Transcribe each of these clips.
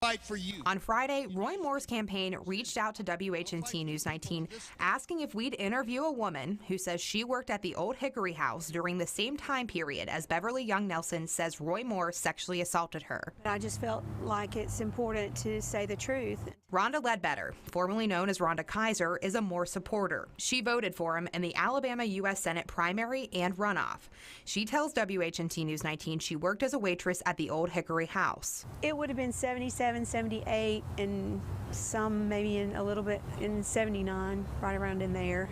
fight for you. On Friday, Roy Moore's campaign reached out to WHNT News 19 asking if we'd interview a woman who says she worked at the Olde Hickory House during the same time period as Beverly Young Nelson says Roy Moore sexually assaulted her. I just felt like it's important to say the truth. Rhonda Ledbetter, formerly known as Rhonda Kiser, is a Moore supporter. She voted for him in the Alabama U.S. Senate primary and runoff. She tells WHNT News 19 she worked as a waitress at the Olde Hickory House. It would have been 77, 78, and some maybe in a little bit in 79, right around in there.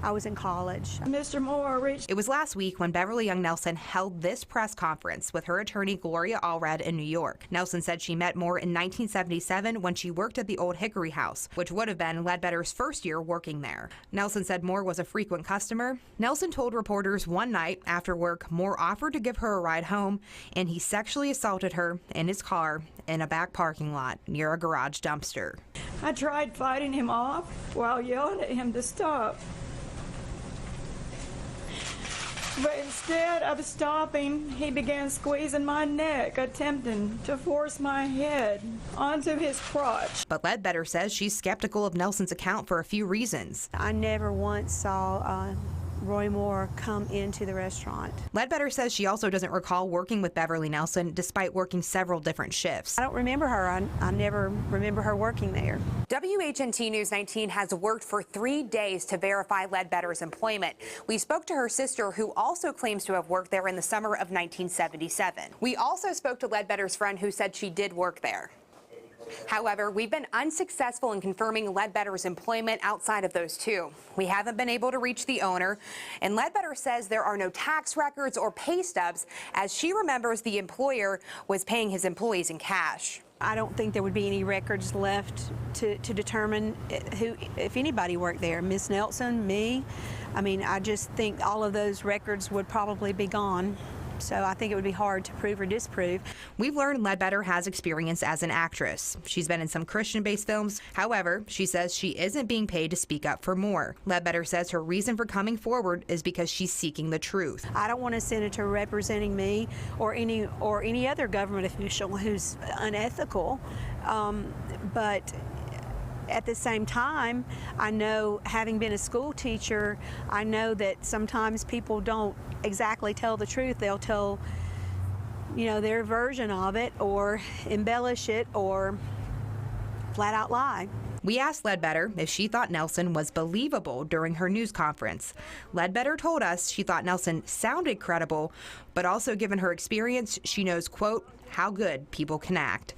I was in college. Mr. Moore reached. It was last week when Beverly Young Nelson held this press conference with her attorney Gloria Allred in New York. Nelson said she met Moore in 1977 when she worked at the Olde Hickory House, which would have been Ledbetter's first year working there. Nelson said Moore was a frequent customer. Nelson told reporters one night after work Moore offered to give her a ride home, and he sexually assaulted her in his car in a back parking lot near a garage dumpster. I tried fighting him off while yelling at him to stop. But instead of stopping, he began squeezing my neck, attempting to force my head onto his crotch. But Ledbetter says she's skeptical of Nelson's account for a few reasons. I never once saw Roy Moore come into the restaurant. Ledbetter says she also doesn't recall working with Beverly Nelson despite working several different shifts. I don't remember her. I never remember her working there. WHNT News 19 has worked for 3 days to verify Ledbetter's employment. We spoke to her sister, who also claims to have worked there in the summer of 1977. We also spoke to Ledbetter's friend who said she did work there. However, we've been unsuccessful in confirming Ledbetter's employment outside of those two. We haven't been able to reach the owner, and Ledbetter says there are no tax records or pay stubs, as she remembers the employer was paying his employees in cash. I don't think there would be any records left to determine who, if anybody worked there. Miss Nelson, me. I mean, I just think all of those records would probably be gone. So I think it would be hard to prove or disprove. We've learned Ledbetter has experience as an actress. She's been in some Christian-based films. However, she says she isn't being paid to speak up for Moore. Ledbetter says her reason for coming forward is because she's seeking the truth. I don't want a senator representing me or any other government official who's unethical, but at the same time, I know, having been a school teacher, I know that sometimes people don't exactly tell the truth. They'll tell, their version of it or embellish it or flat out lie. We asked Ledbetter if she thought Nelson was believable during her news conference. Ledbetter told us she thought Nelson sounded credible, but also given her experience, she knows, quote, how good people can act.